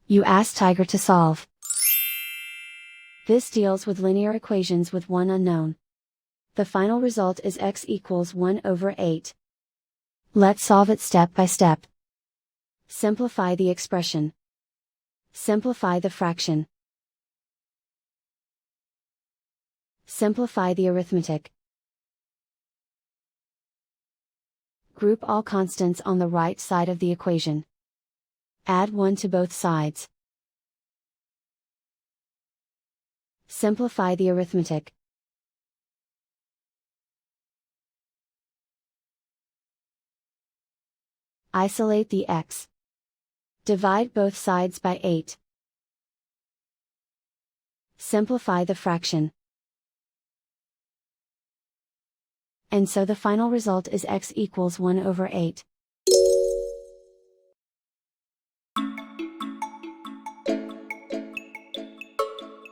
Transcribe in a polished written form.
You ask Tiger to solve. This deals with linear equations with one unknown. The final result is x equals 1 over 8. Let's solve it step by step. Simplify the expression. Simplify the fraction. Simplify the arithmetic. Group all constants on the right side of the equation. Add 1 to both sides. Simplify the arithmetic. Isolate the x. Divide both sides by 8. Simplify the fraction. And so the final result is x equals 1 over 8.